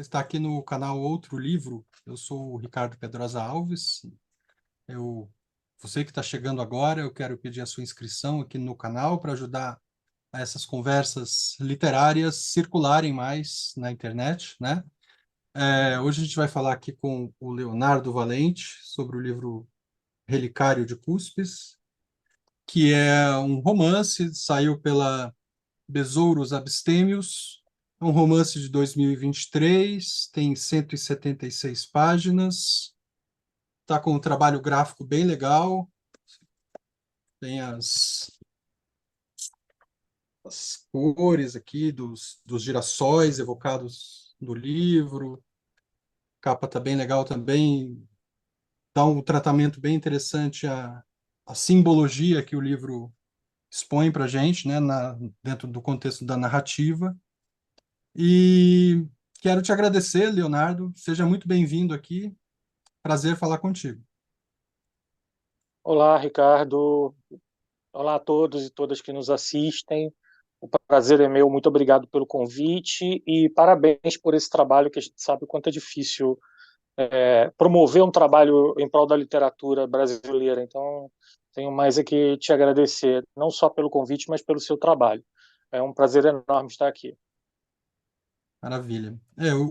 Você está aqui no canal Outro Livro. Eu sou o Ricardo Pedrosa Alves. Você que está chegando agora, eu quero pedir a sua inscrição aqui no canal para ajudar a essas conversas literárias circularem mais na internet, né? Hoje a gente vai falar aqui com o Leonardo Valente sobre o livro Relicário de Cúspis, que é um romance, saiu pela Besouros Abstêmios, é um romance de 2023, tem 176 páginas, está com um trabalho gráfico bem legal, tem as cores aqui dos girassóis evocados no livro, a capa está bem legal também, dá um tratamento bem interessante à simbologia que o livro expõe para a gente, né, dentro do contexto da narrativa. E quero te agradecer, Leonardo. Seja muito bem-vindo aqui. Prazer falar contigo. Olá, Ricardo. Olá a todos e todas que nos assistem. O prazer é meu. Muito obrigado pelo convite e parabéns por esse trabalho, que a gente sabe o quanto é difícil promover um trabalho em prol da literatura brasileira. Então, tenho mais é que te agradecer, não só pelo convite, mas pelo seu trabalho. É um prazer enorme estar aqui. Maravilha.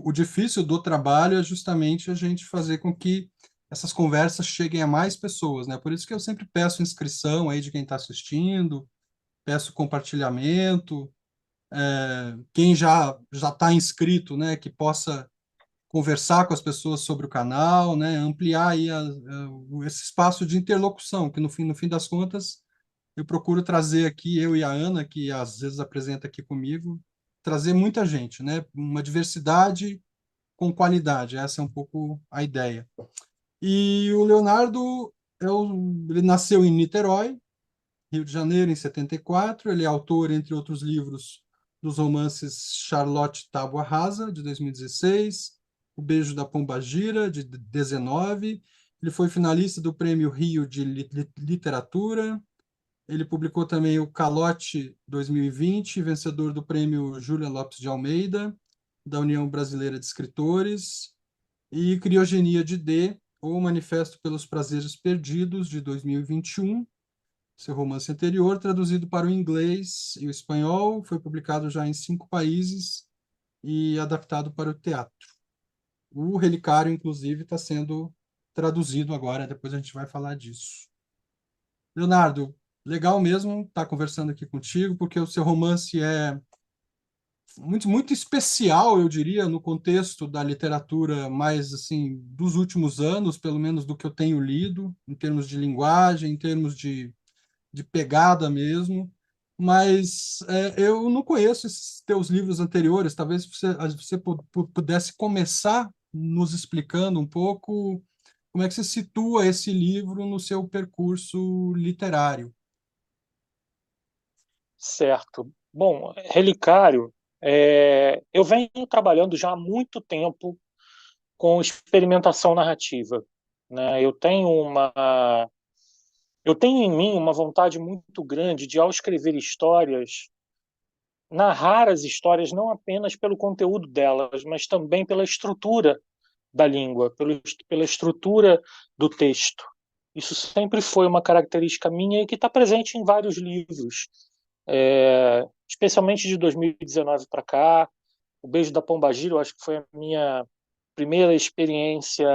O difícil do trabalho é justamente a gente fazer com que essas conversas cheguem a mais pessoas, né? Por isso que eu sempre peço inscrição aí de quem está assistindo, peço compartilhamento, quem já está inscrito, né? Que possa conversar com as pessoas sobre o canal, né? Ampliar aí esse espaço de interlocução, que no fim das contas eu procuro trazer aqui, eu e a Ana, que às vezes apresenta aqui comigo, trazer muita gente, né? Uma diversidade com qualidade, essa é um pouco a ideia. E o Leonardo, ele nasceu em Niterói, Rio de Janeiro, em 74, ele é autor, entre outros livros, dos romances Charlotte Tábua Rasa, de 2016, O Beijo da Pombagira, de 19, ele foi finalista do Prêmio Rio de Literatura, ele publicou também o Calote 2020, vencedor do Prêmio Júlia Lopes de Almeida, da União Brasileira de Escritores, e Criogenia de D, ou Manifesto pelos Prazeres Perdidos, de 2021. Seu romance anterior, traduzido para o inglês e o espanhol, foi publicado já em 5 países e adaptado para o teatro. O Relicário, inclusive, está sendo traduzido agora, depois a gente vai falar disso. Leonardo, legal mesmo estar conversando aqui contigo, porque o seu romance é muito, muito especial, eu diria, no contexto da literatura mais, assim, dos últimos anos, pelo menos do que eu tenho lido, em termos de linguagem, em termos de pegada mesmo. Mas eu não conheço esses teus livros anteriores, talvez você pudesse começar nos explicando um pouco como é que você situa esse livro no seu percurso literário. Certo. Bom, Relicário, eu venho trabalhando já há muito tempo com experimentação narrativa, né? Eu tenho em mim uma vontade muito grande de, ao escrever histórias, narrar as histórias não apenas pelo conteúdo delas, mas também pela estrutura da língua, pela estrutura do texto. Isso sempre foi uma característica minha e que está presente em vários livros, especialmente de 2019 para cá. O Beijo da Pombagira, eu acho que foi a minha primeira experiência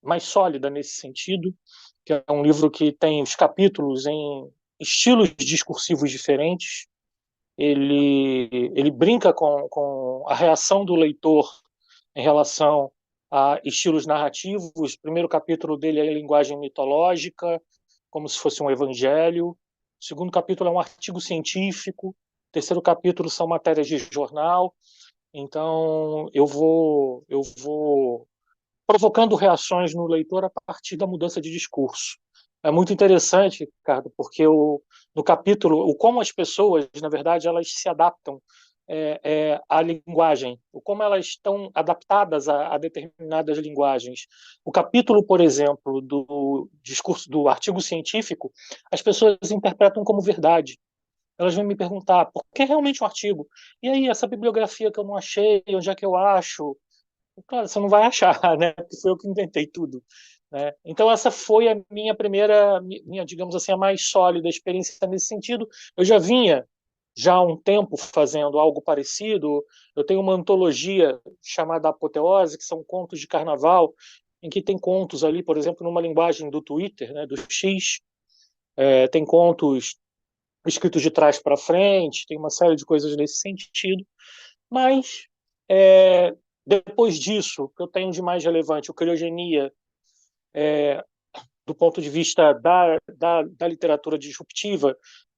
mais sólida nesse sentido, que é um livro que tem os capítulos em estilos discursivos diferentes. Ele brinca com a reação do leitor em relação a estilos narrativos. O primeiro capítulo dele é a linguagem mitológica, como se fosse um evangelho. O segundo capítulo é um artigo científico. O terceiro capítulo são matérias de jornal. Então, eu vou provocando reações no leitor a partir da mudança de discurso. É muito interessante, Ricardo, porque no capítulo, o como as pessoas, na verdade, elas se adaptam à linguagem, o como elas estão adaptadas a determinadas linguagens. O capítulo, por exemplo, do discurso do artigo científico, as pessoas interpretam como verdade. elas vêm me perguntar por que realmente um artigo? E aí, essa bibliografia que eu não achei, onde é que eu acho? Claro, você não vai achar, né? Porque foi eu que inventei tudo, né? Então essa foi a minha primeira, minha, digamos assim, a mais sólida experiência nesse sentido. Eu já há um tempo fazendo algo parecido. Eu tenho uma antologia chamada Apoteose, que são contos de carnaval, em que tem contos ali, por exemplo, numa linguagem do Twitter, né, do X, tem contos escritos de trás para frente, tem uma série de coisas nesse sentido. Mas é, depois disso, o que eu tenho de mais relevante, o Criogenia, do ponto de vista da literatura disruptiva,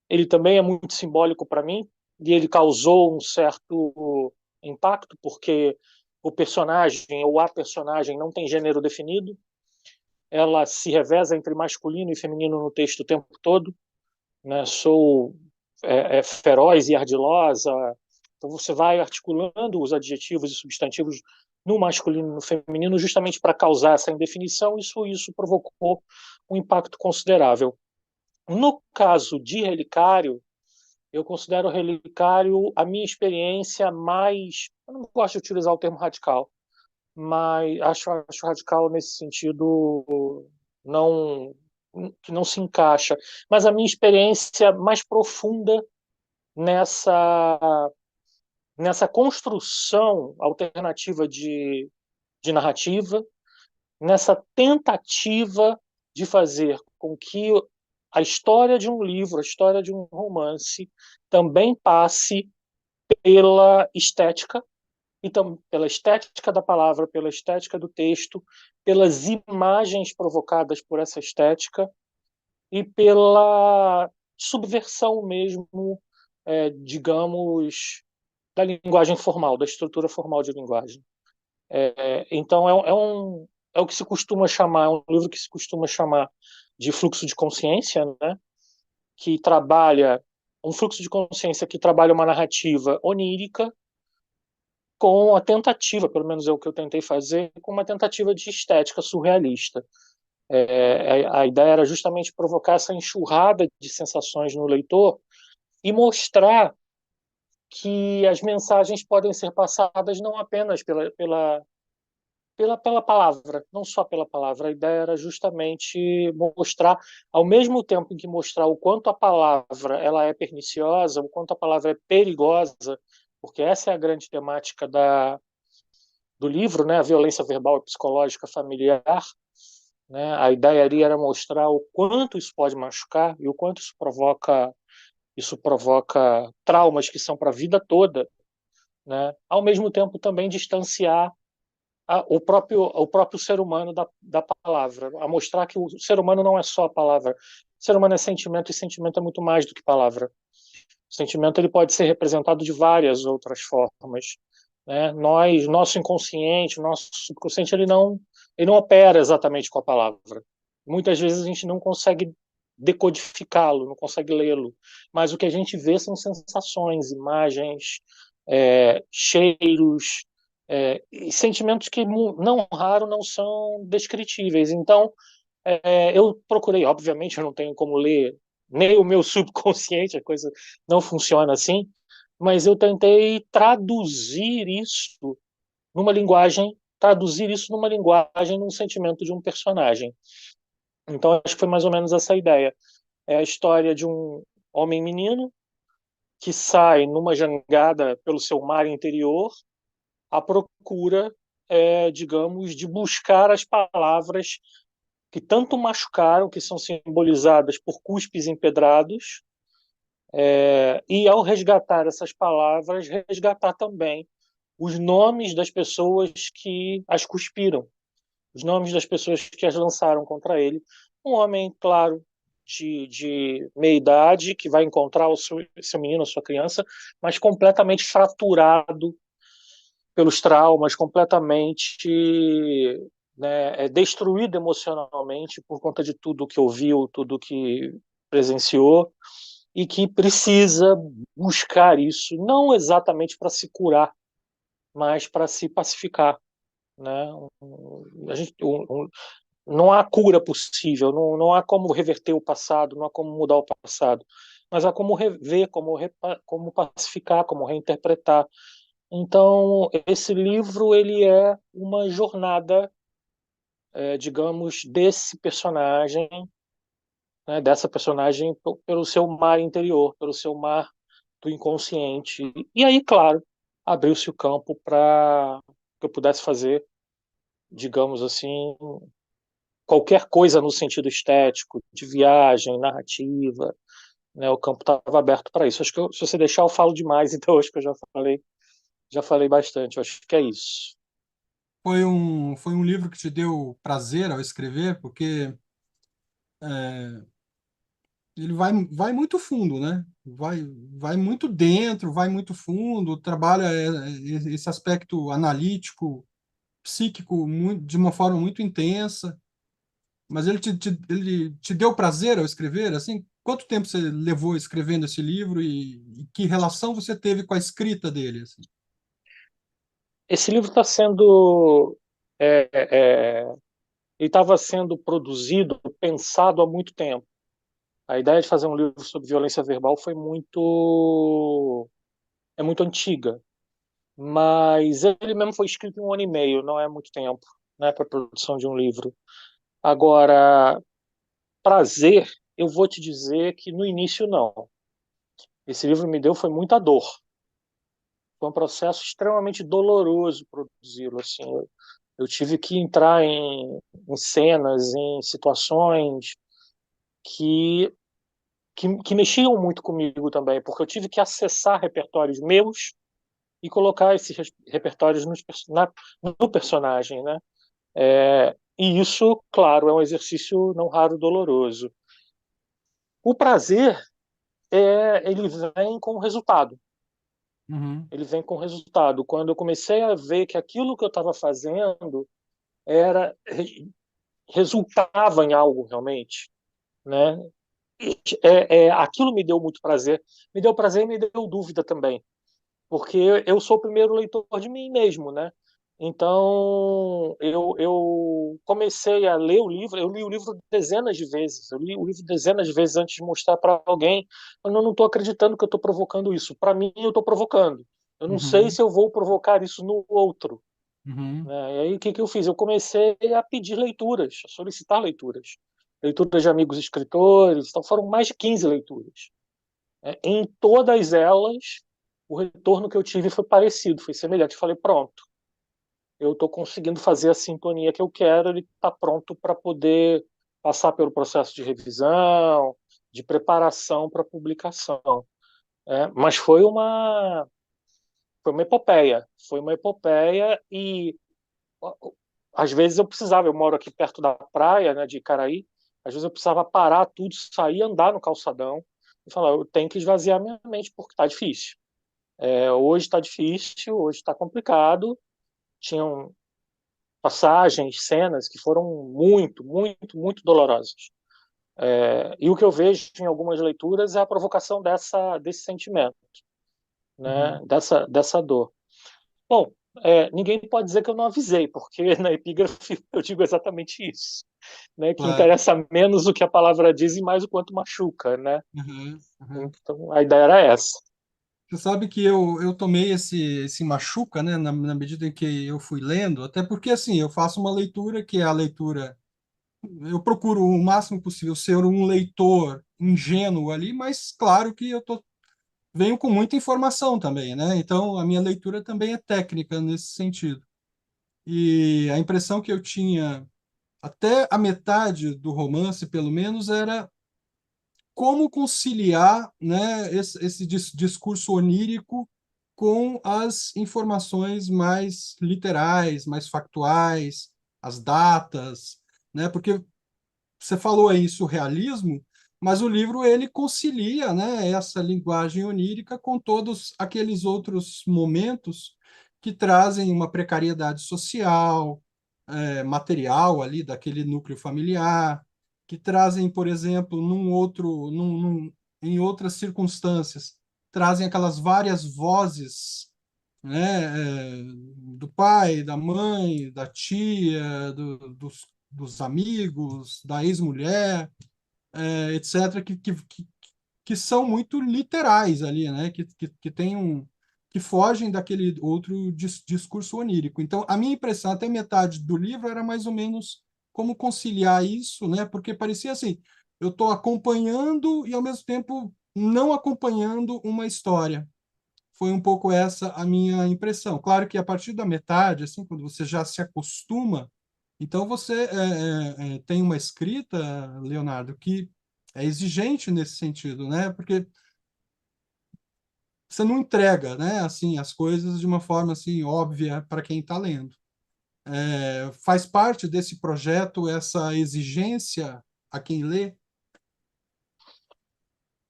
ele também é muito simbólico para mim, e ele causou um certo impacto, porque o personagem ou a personagem não tem gênero definido, ela se reveza entre masculino e feminino no texto o tempo todo, né? Sou feroz e ardilosa, então você vai articulando os adjetivos e substantivos no masculino e no feminino justamente para causar essa indefinição. Isso provocou um impacto considerável. No caso de Relicário, eu considero o Relicário a minha experiência mais. Eu não gosto de utilizar o termo radical, mas acho radical nesse sentido não que não se encaixa. Mas a minha experiência mais profunda nessa nessa construção alternativa de narrativa, nessa tentativa de fazer com que a história de um livro, a história de um romance, também passe pela estética, então pela estética da palavra, pela estética do texto, pelas imagens provocadas por essa estética e pela subversão mesmo, digamos, da linguagem formal, da estrutura formal de linguagem. Então, é o que se costuma chamar, é um livro que se costuma chamar de fluxo de consciência, né? Que trabalha um fluxo de consciência que trabalha uma narrativa onírica com a tentativa, pelo menos é o que eu tentei fazer, com uma tentativa de estética surrealista. A ideia era justamente provocar essa enxurrada de sensações no leitor e mostrar que as mensagens podem ser passadas não apenas pela palavra, não só pela palavra. A ideia era justamente mostrar, ao mesmo tempo em que mostrar o quanto a palavra ela é perniciosa, o quanto a palavra é perigosa, porque essa é a grande temática do livro, né? A violência verbal e psicológica familiar. Né? A ideia ali era mostrar o quanto isso pode machucar e o quanto isso provoca traumas que são para a vida toda, né? Ao mesmo tempo também distanciar o próprio ser humano da palavra, a mostrar que o ser humano não é só a palavra. O ser humano é sentimento e sentimento é muito mais do que palavra. O sentimento ele pode ser representado de várias outras formas. Né? Nosso inconsciente, nosso subconsciente, ele não opera exatamente com a palavra. Muitas vezes a gente não consegue decodificá-lo, não consegue lê-lo, mas o que a gente vê são sensações, imagens, cheiros, e sentimentos que não raro não são descritíveis. Então, eu procurei, obviamente, eu não tenho como ler nem o meu subconsciente, a coisa não funciona assim, mas eu tentei traduzir isso numa linguagem, num sentimento de um personagem. Então, acho que foi mais ou menos essa a ideia. É a história de um homem-menino que sai numa jangada pelo seu mar interior à procura, digamos, de buscar as palavras que tanto machucaram, que são simbolizadas por cuspes empedrados, e ao resgatar essas palavras, resgatar também os nomes das pessoas que as cuspiram, os nomes das pessoas que as lançaram contra ele. Um homem, claro, de meia idade, que vai encontrar seu menino, a sua criança, mas completamente fraturado pelos traumas, completamente, né, destruído emocionalmente por conta de tudo que ouviu, tudo que presenciou, e que precisa buscar isso, não exatamente para se curar, mas para se pacificar. Né? Não há cura possível, não há como reverter o passado, não há como mudar o passado. mas há como rever, como pacificar, como reinterpretar. Então, esse livro ele é uma jornada, digamos, desse personagem, né, dessa personagem pelo seu mar interior, pelo seu mar do inconsciente. E aí, claro, abriu-se o campo para que eu pudesse fazer, digamos assim, qualquer coisa no sentido estético, de viagem, narrativa, né? O campo estava aberto para isso. Acho que se você deixar, eu falo demais, então acho que eu já falei bastante. Eu acho que é isso. Foi um livro que te deu prazer ao escrever, porque ele vai muito fundo, né? Vai muito dentro, vai muito fundo, trabalha esse aspecto analítico, psíquico, de uma forma muito intensa. Mas ele te deu prazer ao escrever? Assim, quanto tempo você levou escrevendo esse livro e que relação você teve com a escrita dele? Assim? Esse livro está sendo. É, é, ele estava sendo produzido, pensado há muito tempo. A ideia de fazer um livro sobre violência verbal é muito antiga, mas ele mesmo foi escrito em um ano e meio, não é muito tempo, né, para a produção de um livro. Agora, prazer, eu vou te dizer que no início não. Esse livro me deu foi muita dor. Foi um processo extremamente doloroso produzi-lo. Assim, eu tive que entrar em cenas, em situações que, que mexiam muito comigo também, porque eu tive que acessar repertórios meus e colocar esses repertórios no personagem, né? E isso, claro, é um exercício não raro doloroso. O prazer ele vem com o resultado. Uhum, Ele vem com o resultado. Quando eu comecei a ver que aquilo que eu estava fazendo era resultava em algo realmente, né? Aquilo me deu muito prazer. Me deu prazer e me deu dúvida também, porque eu sou o primeiro leitor de mim mesmo, né? Então, eu comecei a ler o livro, eu li o livro dezenas de vezes, eu li o livro dezenas de vezes antes de mostrar para alguém, eu não estou acreditando que eu estou provocando isso. Para mim, eu estou provocando. Eu não sei uhum, se eu vou provocar isso no outro. uhum. Né? E aí, o que eu fiz? Eu comecei a pedir leituras, a solicitar leituras. Leituras de amigos escritores, então foram mais de 15 leituras. Em todas elas, o retorno que eu tive foi parecido, foi semelhante. Eu falei, pronto, eu estou conseguindo fazer a sintonia que eu quero, ele está pronto para poder passar pelo processo de revisão, de preparação para publicação. Mas foi uma epopeia. Foi uma epopeia e às vezes eu precisava, eu moro aqui perto da praia, né, de Icaraí, às vezes eu precisava parar tudo, sair, andar no calçadão e falar, eu tenho que esvaziar minha mente porque está difícil. Hoje está difícil, hoje está complicado. Tinham passagens, cenas que foram muito, muito, muito dolorosas. E o que eu vejo em algumas leituras é a provocação desse sentimento, né, Uhum. dessa dor. Bom, ninguém pode dizer que eu não avisei, porque na epígrafe eu digo exatamente isso, né, que Claro. interessa menos o que a palavra diz e mais o quanto machuca, né? Uhum, uhum. Então a ideia era essa. Você sabe que eu tomei esse machuca, né, na medida em que eu fui lendo, até porque, assim, eu faço uma leitura que é a leitura. Eu procuro o máximo possível ser um leitor ingênuo ali, mas claro que venho com muita informação também, né? Então, a minha leitura também é técnica nesse sentido. E a impressão que eu tinha até a metade do romance, pelo menos, era como conciliar, né, esse discurso onírico com as informações mais literais, mais factuais, as datas, né? Porque você falou aí surrealismo, mas o livro ele concilia, né, essa linguagem onírica com todos aqueles outros momentos que trazem uma precariedade social, material ali daquele núcleo familiar, que trazem, por exemplo, em outras circunstâncias, trazem aquelas várias vozes, né, do pai, da mãe, da tia, dos amigos, da ex-mulher, etc., que são muito literais ali, né? Que tem que fogem daquele outro discurso onírico. Então, a minha impressão até metade do livro era mais ou menos como conciliar isso, né? Porque parecia assim, eu estou acompanhando e ao mesmo tempo não acompanhando uma história. Foi um pouco essa a minha impressão. Claro que a partir da metade, assim, quando você já se acostuma, então você tem uma escrita, Leonardo, que é exigente nesse sentido, né? Porque você não entrega, né, assim, as coisas de uma forma assim óbvia para quem está lendo. Faz parte desse projeto essa exigência a quem lê?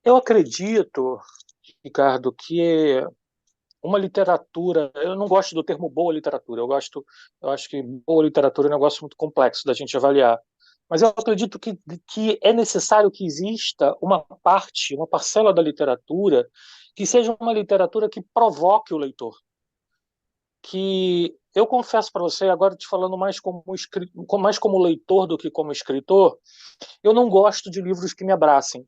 Eu acredito, Ricardo, que uma literatura, eu não gosto do termo boa literatura, eu acho que boa literatura é um negócio muito complexo da gente avaliar. Mas eu acredito que é necessário que exista uma parte, uma parcela da literatura que seja uma literatura que provoque o leitor. Que eu confesso para você, agora te falando mais como leitor do que como escritor, eu não gosto de livros que me abracem.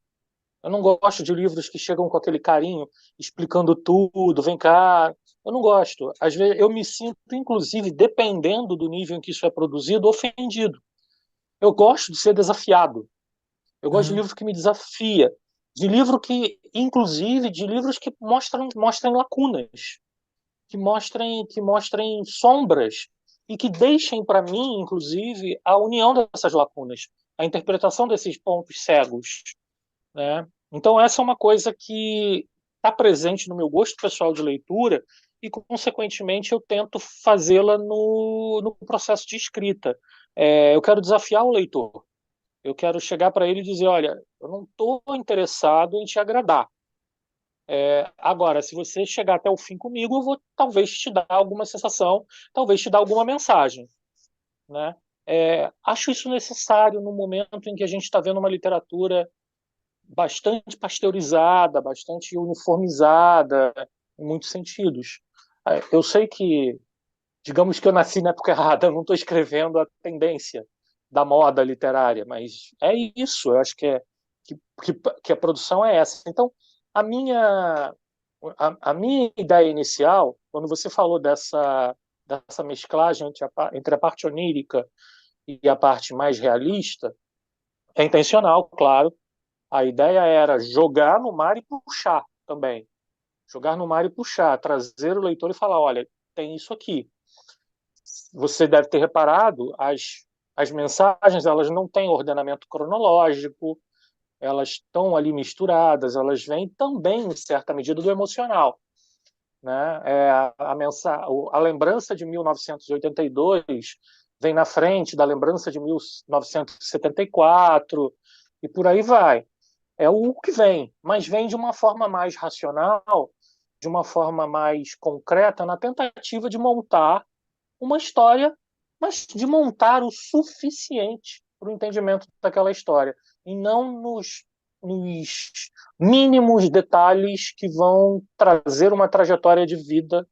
Eu não gosto de livros que chegam com aquele carinho, explicando tudo, vem cá. Eu não gosto. Às vezes eu me sinto, inclusive, dependendo do nível em que isso é produzido, ofendido. Eu gosto de ser desafiado. Eu gosto de Aham, livro que me desafia. De livro que, inclusive, de livros que mostrem lacunas, que mostrem sombras e que deixem para mim, inclusive, a união dessas lacunas, a interpretação desses pontos cegos, né? Então, essa é uma coisa que está presente no meu gosto pessoal de leitura e, consequentemente, eu tento fazê-la no processo de escrita. Eu quero desafiar o leitor. Eu quero chegar para ele e dizer: olha, eu não estou interessado em te agradar. Agora, se você chegar até o fim comigo, eu vou talvez te dar alguma sensação, talvez te dar alguma mensagem, né? Acho isso necessário no momento em que a gente está vendo uma literatura bastante pasteurizada, bastante uniformizada, em muitos sentidos. Eu sei que, digamos que eu nasci na época errada, eu não estou escrevendo a tendência da moda literária, mas é isso, eu acho que a produção é essa. Então, a minha, a minha ideia inicial, quando você falou dessa mesclagem entre a parte onírica e a parte mais realista, é intencional, claro. A ideia era jogar no mar e puxar também. Jogar no mar e puxar, trazer o leitor e falar: olha, tem isso aqui. Você deve ter reparado, as mensagens elas não têm ordenamento cronológico, elas estão ali misturadas, elas vêm também, em certa medida, do emocional. Né? A lembrança de 1982 vem na frente da lembrança de 1974 e por aí vai. É o que vem, mas vem de uma forma mais racional, de uma forma mais concreta, na tentativa de montar uma história, mas de montar o suficiente para o entendimento daquela história, e não nos mínimos detalhes que vão trazer uma trajetória de vida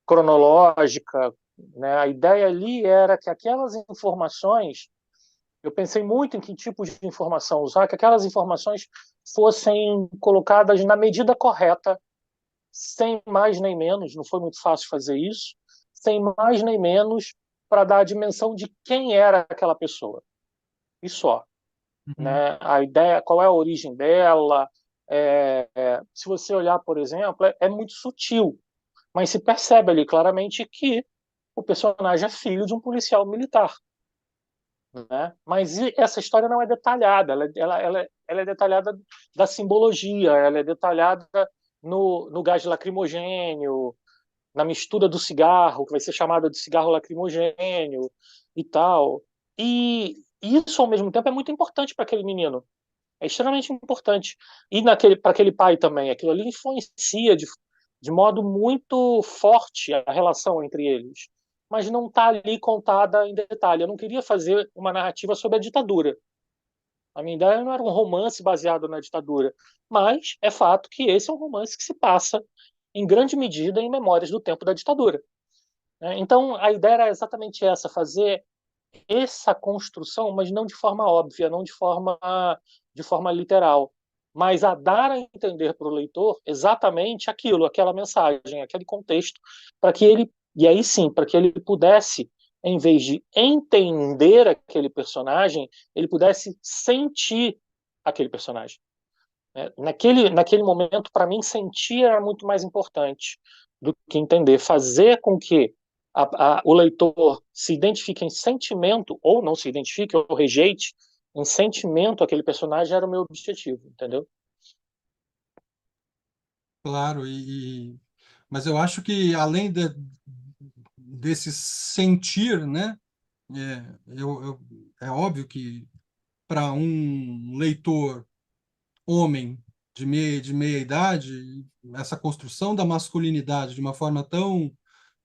cronológica. Né? A ideia ali era que aquelas informações, eu pensei muito em que tipos de informação usar, que aquelas informações fossem colocadas na medida correta, sem mais nem menos, não foi muito fácil fazer isso, sem mais nem menos para dar a dimensão de quem era aquela pessoa. E só. uhum, Né? A ideia, qual é a origem dela. Se você olhar, por exemplo, é muito sutil, mas se percebe ali claramente que o personagem é filho de um policial militar. Né? Mas essa história não é detalhada, ela é detalhada da simbologia, ela é detalhada no gás lacrimogênio, na mistura do cigarro, que vai ser chamada de cigarro lacrimogênio e tal. E isso, ao mesmo tempo, é muito importante para aquele menino. É extremamente importante. E para aquele pai também. Aquilo ali influencia de modo muito forte a relação entre eles. Mas não está ali contada em detalhe. Eu não queria fazer uma narrativa sobre a ditadura. A minha ideia não era um romance baseado na ditadura. Mas é fato que esse é um romance que se passa, em grande medida, em memórias do tempo da ditadura. Né? Então, a ideia era exatamente essa: fazer essa construção, mas não de forma óbvia, não de forma literal. mas a dar a entender para o leitor exatamente aquilo, aquela mensagem, aquele contexto, para que ele, e aí sim, para que ele pudesse, em vez de entender aquele personagem, ele pudesse sentir aquele personagem. Naquele momento, para mim, sentir era muito mais importante do que entender. Fazer com que o leitor se identifique em sentimento, ou não se identifique, ou rejeite, em sentimento aquele personagem era o meu objetivo, entendeu? Claro, mas eu acho que além desse sentir, né, é óbvio que para um leitor homem de meia idade, essa construção da masculinidade de uma forma tão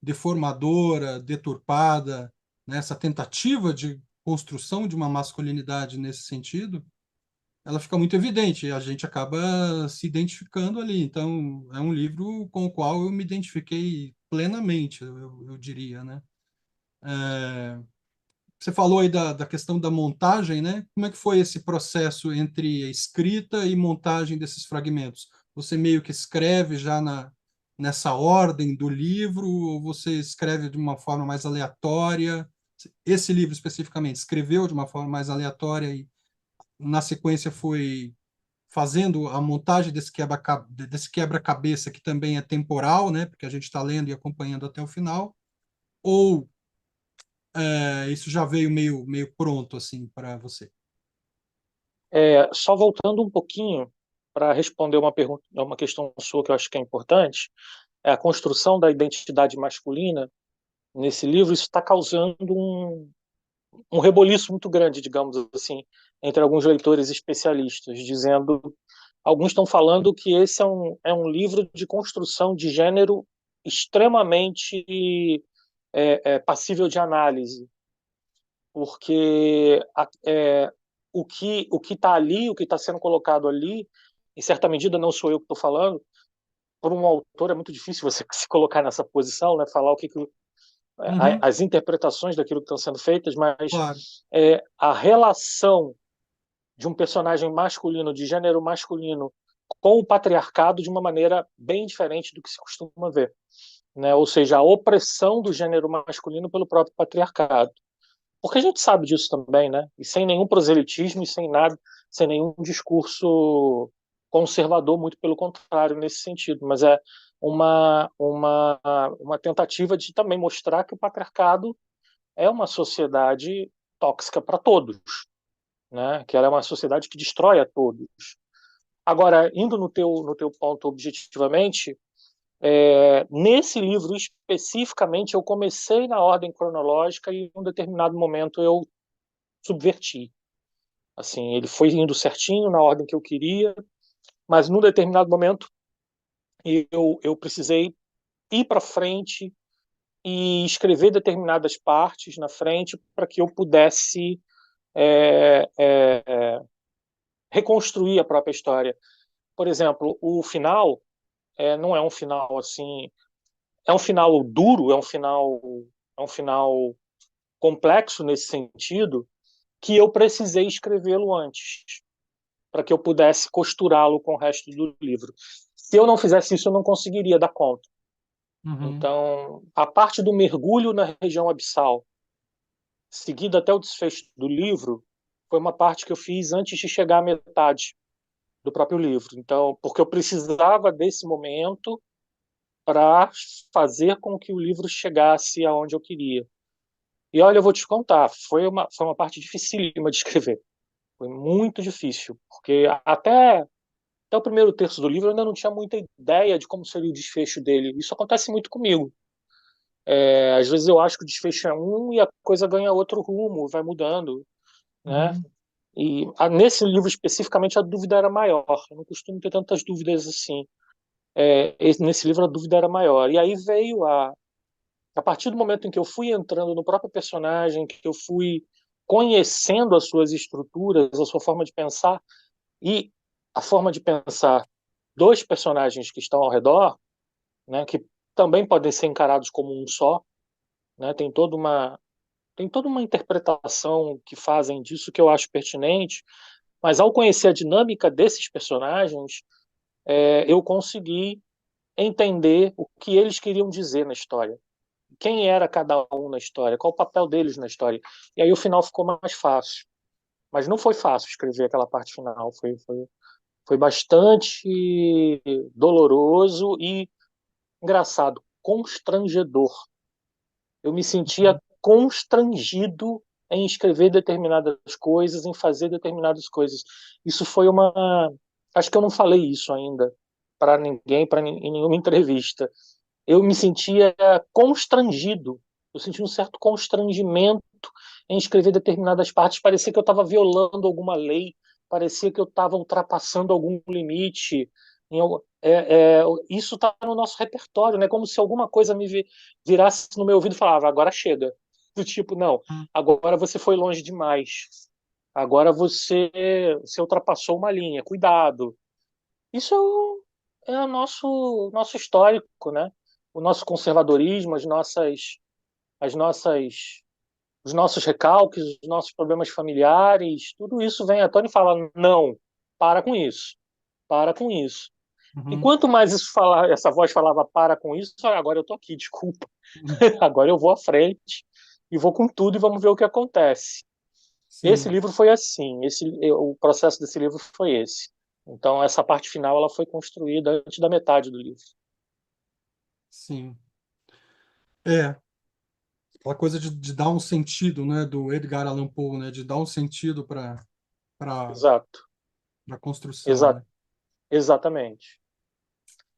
deformadora, deturpada, né, essa tentativa de construção de uma masculinidade nesse sentido, ela fica muito evidente, e a gente acaba se identificando ali. Então, é um livro com o qual eu me identifiquei plenamente, eu diria, né? Você falou aí da questão da montagem, né? Como é que foi esse processo entre a escrita e montagem desses fragmentos? Você meio que escreve já nessa ordem do livro, ou você escreve de uma forma mais aleatória? Esse livro especificamente, escreveu de uma forma mais aleatória e na sequência foi fazendo a montagem desse quebra-cabeça que também é temporal, né? Porque a gente está lendo e acompanhando até o final, ou isso já veio meio pronto assim para você? Só voltando um pouquinho para responder uma pergunta, uma questão sua que eu acho que é importante, é a construção da identidade masculina nesse livro. Isso está causando um reboliço muito grande, digamos assim, entre alguns leitores especialistas, dizendo, alguns estão falando que esse é um livro de construção de gênero extremamente passível de análise, porque o que está ali, o que está sendo colocado ali, em certa medida não sou eu que estou falando, por um autor é muito difícil você se colocar nessa posição, né, falar Uhum, as interpretações daquilo que estão sendo feitas, mas claro. a relação de um personagem masculino, de gênero masculino, com o patriarcado de uma maneira bem diferente do que se costuma ver, né? Ou seja, a opressão do gênero masculino pelo próprio patriarcado. Porque a gente sabe disso também, né? E sem nenhum proselitismo e sem nada, sem nenhum discurso conservador, muito pelo contrário nesse sentido, mas é uma tentativa de também mostrar que o patriarcado é uma sociedade tóxica para todos, né? Que ela é uma sociedade que destrói a todos. Agora, indo no teu ponto objetivamente, nesse livro especificamente eu comecei na ordem cronológica e em um determinado momento eu subverti. Assim, ele foi indo certinho na ordem que eu queria, mas num determinado momento eu precisei ir para frente e escrever determinadas partes na frente para que eu pudesse é, é, reconstruir a própria história. Por exemplo, o final não é um final assim, é um final duro, é um final complexo nesse sentido, que eu precisei escrevê-lo antes, para que eu pudesse costurá-lo com o resto do livro. Se eu não fizesse isso, eu não conseguiria dar conta. Uhum. Então, a parte do mergulho na região abissal, seguida até o desfecho do livro, foi uma parte que eu fiz antes de chegar à metade do próprio livro. Então, porque eu precisava desse momento para fazer com que o livro chegasse aonde eu queria. E olha, eu vou te contar, foi uma parte dificílima de escrever. Foi muito difícil, porque até o primeiro terço do livro eu ainda não tinha muita ideia de como seria o desfecho dele. Isso acontece muito comigo. Às vezes eu acho que o desfecho é um e a coisa ganha outro rumo, vai mudando, né? Uhum. E nesse livro especificamente a dúvida era maior. Eu não costumo ter tantas dúvidas assim. Nesse livro a dúvida era maior. E aí veio a partir do momento em que eu fui entrando no próprio personagem, que eu fui conhecendo as suas estruturas, a sua forma de pensar e a forma de pensar dos personagens que estão ao redor, né, que também podem ser encarados como um só, né, tem toda uma interpretação que fazem disso que eu acho pertinente. Mas ao conhecer a dinâmica desses personagens, eu consegui entender o que eles queriam dizer na história. Quem era cada um na história, qual o papel deles na história. E aí o final ficou mais fácil. Mas não foi fácil escrever aquela parte final. Foi bastante doloroso e, engraçado, constrangedor. Eu me sentia constrangido em escrever determinadas coisas, em fazer determinadas coisas. Isso foi uma. Acho que eu não falei isso ainda para ninguém, em nenhuma entrevista. Eu me sentia constrangido. Eu sentia um certo constrangimento em escrever determinadas partes. Parecia que eu estava violando alguma lei, parecia que eu estava ultrapassando algum limite. Isso está no nosso repertório, né? Como se alguma coisa virasse no meu ouvido e falava: agora chega. Do tipo, não, agora você foi longe demais. Agora você ultrapassou uma linha. Cuidado. Isso é o nosso histórico, né? O nosso conservadorismo, as nossas, os nossos recalques, os nossos problemas familiares, tudo isso vem à tona e fala: não, para com isso, para com isso. E Uhum. quanto mais essa voz falava para com isso, agora eu tô aqui, desculpa. Agora eu vou à frente e vou com tudo e vamos ver o que acontece. Esse Sim, livro foi assim, o processo desse livro foi esse. Então essa parte final ela foi construída antes da metade do livro. sim. É, aquela coisa de dar um sentido, né, do Edgar Allan Poe, né, de dar um sentido para Exato, a construção, exa né? exatamente.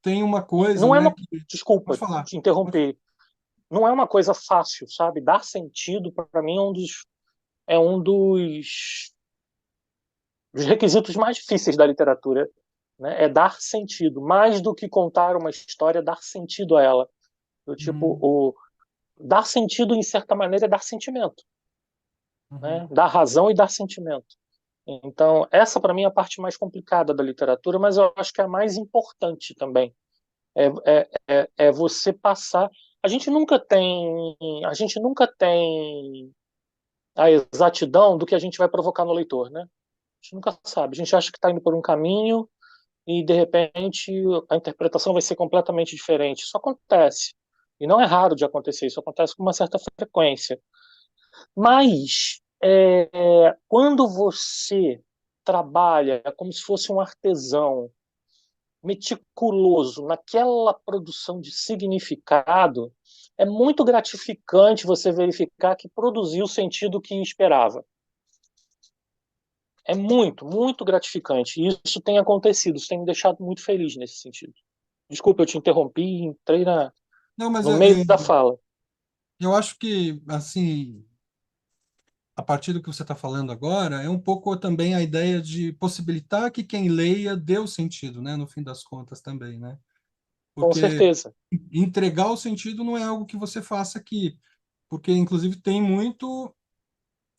Tem uma E coisa, não é né, uma, que pode desculpa falar. te interromper, não é uma coisa fácil, sabe? Dar sentido para mim é um dos requisitos mais difíceis da literatura, né? É dar sentido, mais do que contar uma história, dar sentido a ela. Do tipo, Uhum, dar sentido em certa maneira é dar sentimento, uhum, né? Dar razão e dar sentimento. Então, essa para mim é a parte mais complicada da literatura, mas eu acho que é a mais importante também. É você passar. A gente nunca tem, a gente nunca tem a exatidão do que a gente vai provocar no leitor, né? A gente nunca sabe. A gente acha que está indo por um caminho e de repente a interpretação vai ser completamente diferente. Isso acontece. E não é raro de acontecer, isso acontece com uma certa frequência. Mas quando você trabalha como se fosse um artesão meticuloso naquela produção de significado, é muito gratificante você verificar que produziu o sentido que esperava. É muito, muito gratificante. E isso tem acontecido, isso tem me deixado muito feliz nesse sentido. Desculpa, eu te interrompi, entrei não, mas no meio da fala. eu acho que, assim, a partir do que você está falando agora, é um pouco também a ideia de possibilitar que quem leia dê o sentido, né, no fim das contas também, né? Com Porque certeza. entregar o sentido não é algo que você faça aqui, porque inclusive tem muito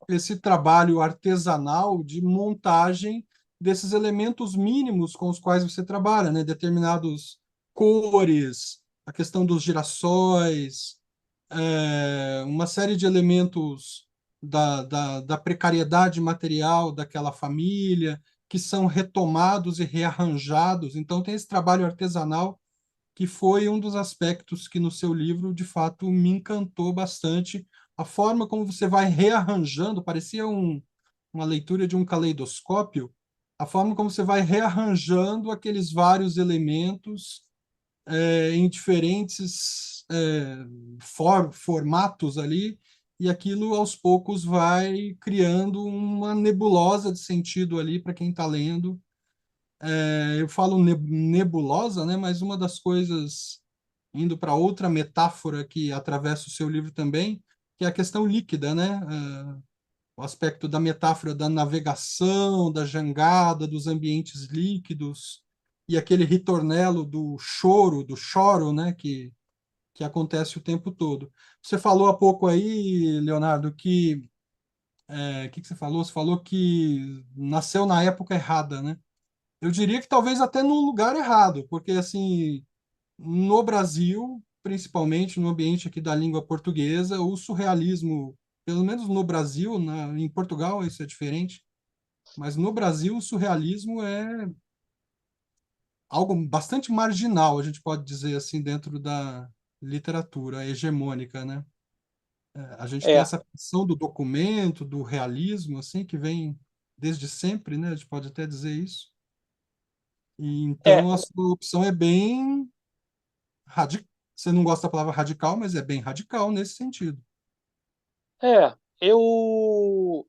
esse trabalho artesanal de montagem desses elementos mínimos com os quais você trabalha, né? Determinados cores, a questão dos girassóis, uma série de elementos da precariedade material daquela família que são retomados e rearranjados. Então, tem esse trabalho artesanal que foi um dos aspectos que no seu livro, de fato, me encantou bastante. A forma como você vai rearranjando, parecia uma leitura de um caleidoscópio, a forma como você vai rearranjando aqueles vários elementos em diferentes formatos ali, e aquilo aos poucos vai criando uma nebulosa de sentido ali para quem está lendo. Eu falo nebulosa, né? Mas uma das coisas, indo para outra metáfora que atravessa o seu livro também, que é a questão líquida, né? O aspecto da metáfora da navegação, da jangada, dos ambientes líquidos, e aquele ritornelo do choro, né? Que acontece o tempo todo. Você falou há pouco aí, Leonardo, que você falou? Você falou que nasceu na época errada, né? Eu diria que talvez até no lugar errado, porque assim, no Brasil, principalmente no ambiente aqui da língua portuguesa, o surrealismo, pelo menos no Brasil, em Portugal isso é diferente, Mas no Brasil, o surrealismo é algo bastante marginal, a gente pode dizer assim, dentro da literatura hegemônica, né? A gente tem É, essa questão do documento, do realismo, assim, que vem desde sempre, né? A gente pode até dizer isso. E é, então a sua opção é bem radical. Você não gosta da palavra radical, mas é bem radical nesse sentido.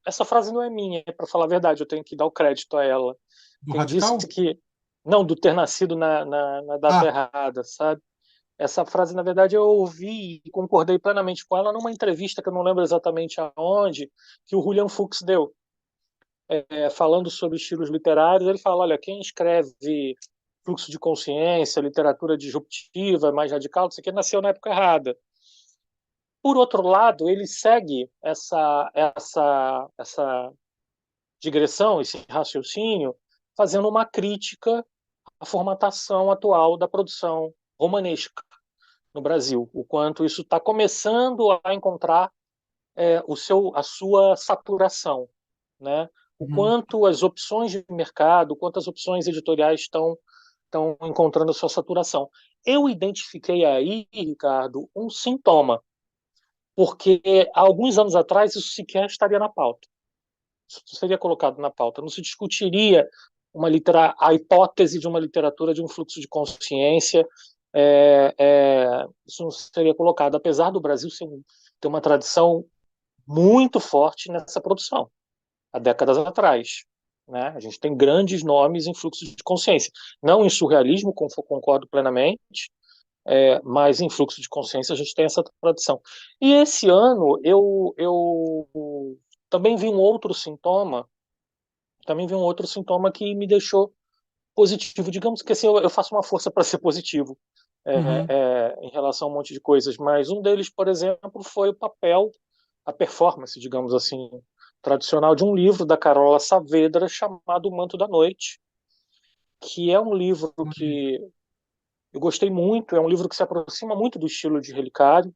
essa frase não é minha, para falar a verdade, eu tenho que dar o crédito a ela. Do Quem disse radical? que, não, do ter nascido na data Ah, errada, sabe? Essa frase, na verdade, eu ouvi e concordei plenamente com ela numa entrevista que eu não lembro exatamente aonde, que o Julian Fuchs deu, falando sobre estilos literários. Ele fala: olha, quem escreve fluxo de consciência, literatura disruptiva, mais radical, isso aqui nasceu na época errada. Por outro lado, ele segue essa digressão, esse raciocínio, fazendo uma crítica à formatação atual da produção romanesca no Brasil, o quanto isso está começando a encontrar a sua saturação, né? O uhum, quanto as opções de mercado, quantas opções editoriais estão encontrando a sua saturação. Eu identifiquei aí, Ricardo, um sintoma, porque há alguns anos atrás isso sequer estaria na pauta. Isso seria colocado na pauta. Não se discutiria a hipótese de uma literatura de um fluxo de consciência. Isso não seria colocado, apesar do Brasil ter uma tradição muito forte nessa produção, há décadas atrás. Né? A gente tem grandes nomes em fluxo de consciência. Não em surrealismo, concordo plenamente, mas em fluxo de consciência a gente tem essa tradição. E esse ano eu também vi um outro sintoma que me deixou positivo. Digamos que assim, eu faço uma força para ser positivo uhum, em relação a um monte de coisas, mas um deles, por exemplo, foi o papel, a performance, digamos assim, tradicional de um livro da Carola Saavedra chamado O Manto da Noite, que é um livro que eu gostei muito, é um livro que se aproxima muito do estilo de Relicário,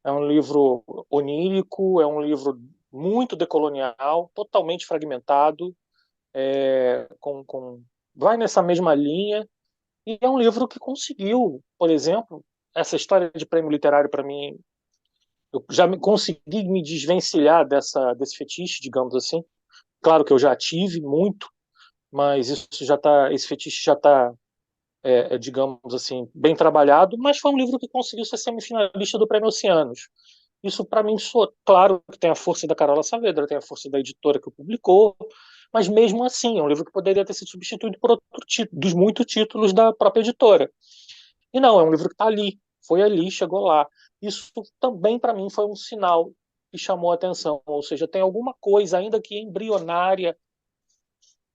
é um livro onírico, é um livro muito decolonial, totalmente fragmentado, vai nessa mesma linha, e é um livro que conseguiu, por exemplo, essa história de prêmio literário para mim, eu já consegui me desvencilhar desse fetiche, digamos assim. Claro que eu já tive muito, mas esse fetiche já está, digamos assim, bem trabalhado. Mas foi um livro que conseguiu ser semifinalista do Prêmio Oceanos. Isso para mim, claro que tem a força da Carola Saavedra, tem a força da editora que o publicou, mas mesmo assim é um livro que poderia ter sido substituído por outro dos muitos títulos da própria editora. E não, é um livro que está ali, foi ali, chegou lá. Isso também, para mim, foi um sinal que chamou a atenção. Ou seja, tem alguma coisa, ainda que embrionária,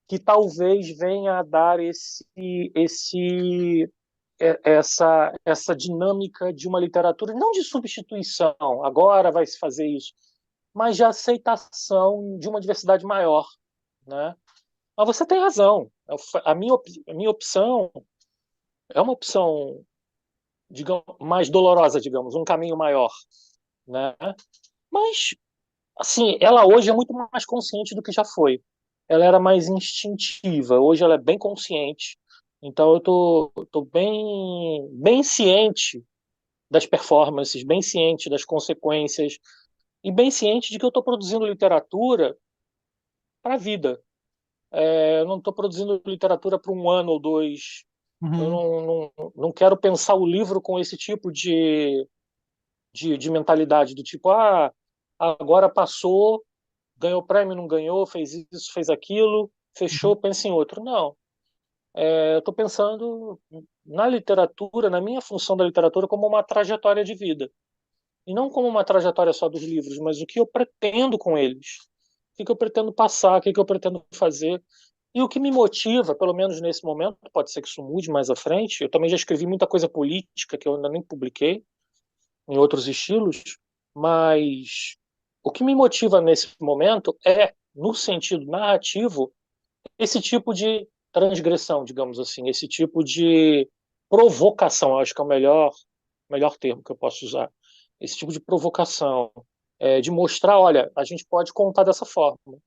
que talvez venha a dar essa dinâmica de uma literatura, não de substituição, agora vai se fazer isso, mas de aceitação de uma diversidade maior. Né? Mas você tem razão. A minha opção é uma opção, digamos, mais dolorosa, digamos, um caminho maior, né? Mas, assim, ela hoje é muito mais consciente do que já foi. Ela era mais instintiva, hoje ela é bem consciente. Então eu tô bem ciente das performances, bem ciente das consequências e bem ciente de que eu estou produzindo literatura para a vida. Eu não estou produzindo literatura para um ano ou dois. Eu uhum, não quero pensar o livro com esse tipo de mentalidade do tipo, agora passou, ganhou prêmio, não ganhou, fez isso, fez aquilo, uhum, fechou, pensa em outro. Não. Eu estou pensando na literatura, na minha função da literatura, como uma trajetória de vida. E não como uma trajetória só dos livros, mas o que eu pretendo com eles. O que eu pretendo passar, o que eu pretendo fazer. E o que me motiva, pelo menos nesse momento, pode ser que isso mude mais à frente, eu também já escrevi muita coisa política que eu ainda nem publiquei, em outros estilos, mas o que me motiva nesse momento é, no sentido narrativo, esse tipo de transgressão, digamos assim, esse tipo de provocação, acho que é o melhor termo que eu posso usar. Esse tipo de provocação, de mostrar, olha, a gente pode contar dessa forma.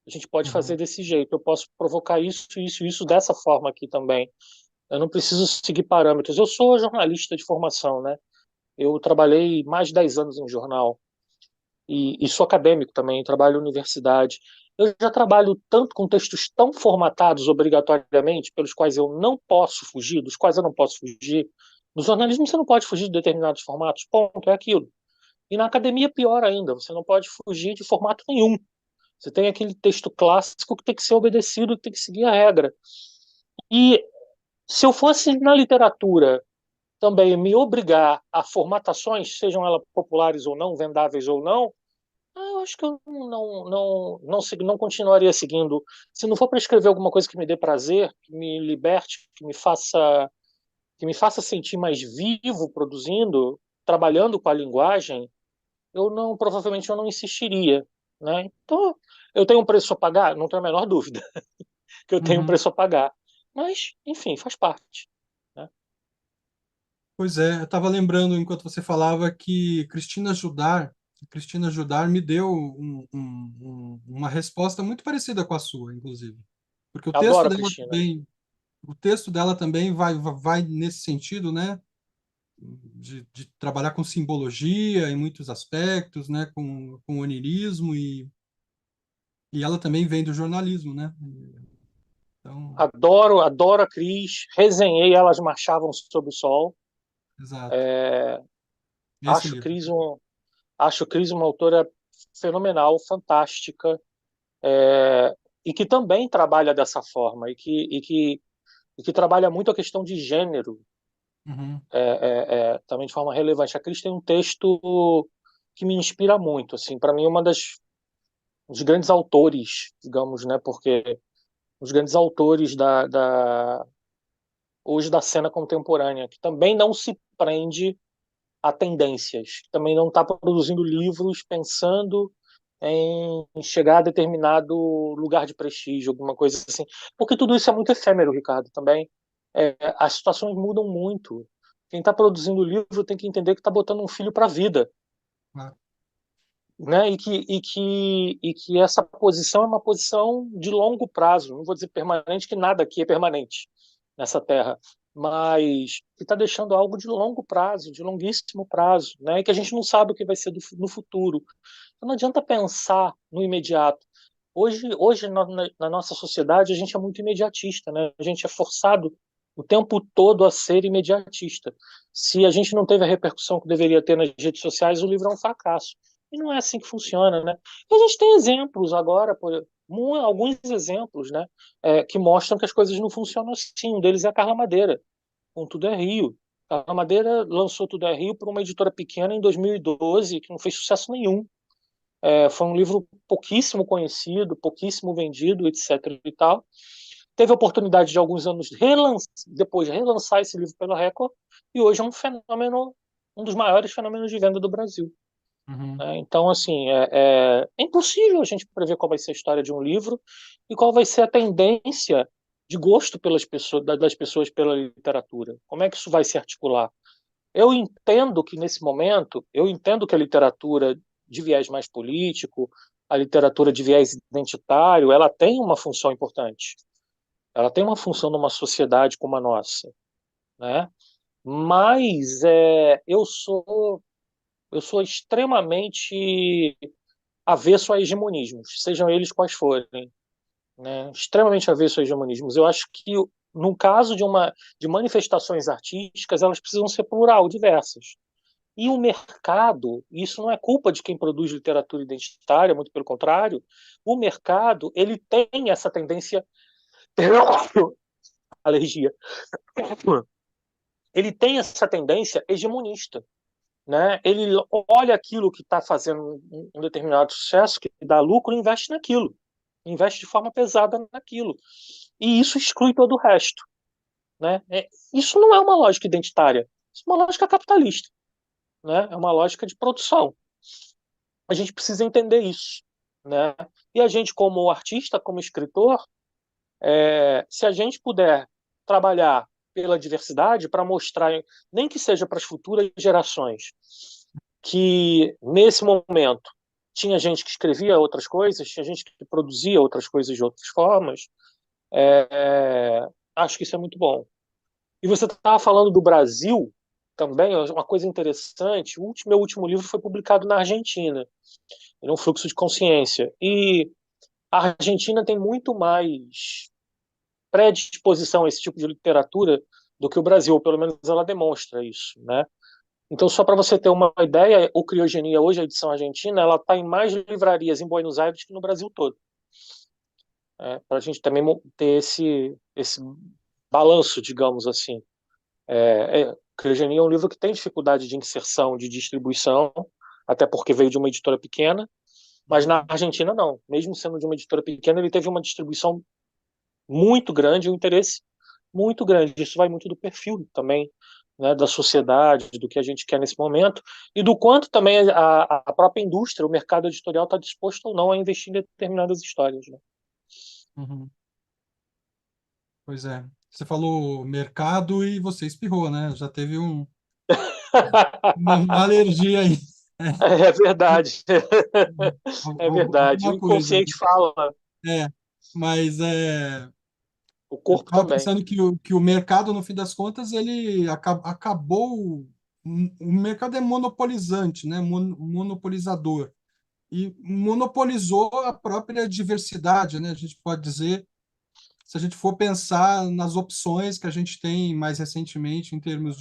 A gente pode fazer Uhum. desse jeito. Eu posso provocar isso, isso, isso dessa forma aqui também. Eu não preciso seguir parâmetros. Eu sou jornalista de formação, né? Eu trabalhei mais de 10 anos em jornal e sou acadêmico também, trabalho em universidade. Eu já trabalho tanto com textos tão formatados obrigatoriamente, pelos quais eu não posso fugir, dos quais eu não posso fugir. No jornalismo você não pode fugir de determinados formatos, ponto, é aquilo. E na academia pior ainda, você não pode fugir de formato nenhum. Você tem aquele texto clássico que tem que ser obedecido, que tem que seguir a regra. E se eu fosse na literatura também me obrigar a formatações, sejam elas populares ou não, vendáveis ou não, eu acho que eu não continuaria seguindo. Se não for para escrever alguma coisa que me dê prazer, que me liberte, que me faça sentir mais vivo produzindo, trabalhando com a linguagem, provavelmente eu não insistiria, né? Então, eu tenho um preço a pagar, não tenho a menor dúvida que eu tenho um Uhum. preço a pagar. Mas, enfim, faz parte, né? Pois é, eu estava lembrando enquanto você falava que Cristina Judar me deu uma resposta muito parecida com a sua, inclusive, porque Adoro a Cristina. o texto dela também vai nesse sentido, né, de trabalhar com simbologia em muitos aspectos, né, com onirismo e ela também vem do jornalismo, né? Então, Adoro, adoro a Cris. Resenhei Elas Marchavam Sob o Sol. exato. Esse Acho livro. Cris um, acho Cris uma autora fenomenal, fantástica, e que também trabalha dessa forma e que trabalha muito a questão de gênero, Uhum, também de forma relevante. A Cris tem um texto que me inspira muito, assim, para mim uma dos grandes autores, digamos, né? Porque os grandes autores hoje da cena contemporânea, que também não se prende a tendências, que também não está produzindo livros pensando em chegar a determinado lugar de prestígio, alguma coisa assim. Porque tudo isso é muito efêmero, Ricardo, também. As situações mudam muito. Quem está produzindo o livro tem que entender que está botando um filho para a vida, claro. né? E que essa posição é uma posição de longo prazo. Não vou dizer permanente, que nada aqui é permanente nessa terra, mas que está deixando algo de longo prazo, de longuíssimo prazo, né? E que a gente não sabe o que vai ser no futuro. Então não adianta pensar no imediato. Hoje na nossa sociedade, a gente é muito imediatista, né? A gente é forçado o tempo todo a ser imediatista. Se a gente não teve a repercussão que deveria ter nas redes sociais, o livro é um fracasso. E não é assim que funciona, né? E a gente tem exemplos agora, alguns exemplos, né, que mostram que as coisas não funcionam assim. Um deles é a Carla Madeira, com Tudo é Rio. Carla Madeira lançou Tudo é Rio por uma editora pequena em 2012, que não fez sucesso nenhum. Foi um livro pouquíssimo conhecido, pouquíssimo vendido, etc. e tal. Teve a oportunidade de alguns anos depois relançar esse livro pela Record, e hoje é um fenômeno, um dos maiores fenômenos de venda do Brasil. Uhum, Então, assim, é impossível a gente prever qual vai ser a história de um livro e qual vai ser a tendência de gosto das pessoas pela literatura. Como é que isso vai se articular? Eu entendo que nesse momento, eu entendo que a literatura de viés mais político, a literatura de viés identitário, ela tem uma função importante. Ela tem uma função numa sociedade como a nossa, né? Mas eu sou extremamente avesso a hegemonismos, sejam eles quais forem, né? Extremamente avesso a hegemonismos. Eu acho que no caso de manifestações artísticas, elas precisam ser plural, diversas. E o mercado, isso não é culpa de quem produz literatura identitária, muito pelo contrário, o mercado, ele tem essa tendência, alergia, ele tem essa tendência hegemonista, né? Ele olha aquilo que está fazendo um determinado sucesso, que dá lucro, e investe naquilo, investe de forma pesada naquilo, e isso exclui todo o resto, né? Isso não é uma lógica identitária, isso é uma lógica capitalista, né? É uma lógica de produção. A gente precisa entender isso, né? E a gente, como artista, como escritor, se a gente puder trabalhar pela diversidade para mostrar, nem que seja para as futuras gerações, que nesse momento tinha gente que escrevia outras coisas, tinha gente que produzia outras coisas de outras formas. Acho que isso é muito bom. E você estava falando do Brasil também, uma coisa interessante. Meu último livro foi publicado na Argentina, ele é um fluxo de consciência. E a Argentina tem muito mais predisposição a esse tipo de literatura do que o Brasil, ou pelo menos ela demonstra isso, né? Então, só para você ter uma ideia, o Criogenia, hoje, a edição argentina, ela está em mais livrarias em Buenos Aires que no Brasil todo. Para a gente também ter esse balanço, digamos assim. Criogenia é um livro que tem dificuldade de inserção, de distribuição, até porque veio de uma editora pequena, mas na Argentina não. Mesmo sendo de uma editora pequena, ele teve uma distribuição muito grande, um interesse muito grande. Isso vai muito do perfil também, né, da sociedade, do que a gente quer nesse momento, e do quanto também a própria indústria, o mercado editorial está disposto ou não a investir em determinadas histórias. Né? Uhum. Pois é. Você falou mercado e você espirrou, né? Já teve uma alergia aí. É verdade. É verdade. O Alguma coisa. inconsciente fala, É, mas o eu corpo estava também. pensando que o mercado, no fim das contas, ele acabou. O mercado é monopolizante, né? Monopolizador. E monopolizou a própria diversidade, né? A gente pode dizer, se a gente for pensar nas opções que a gente tem mais recentemente em termos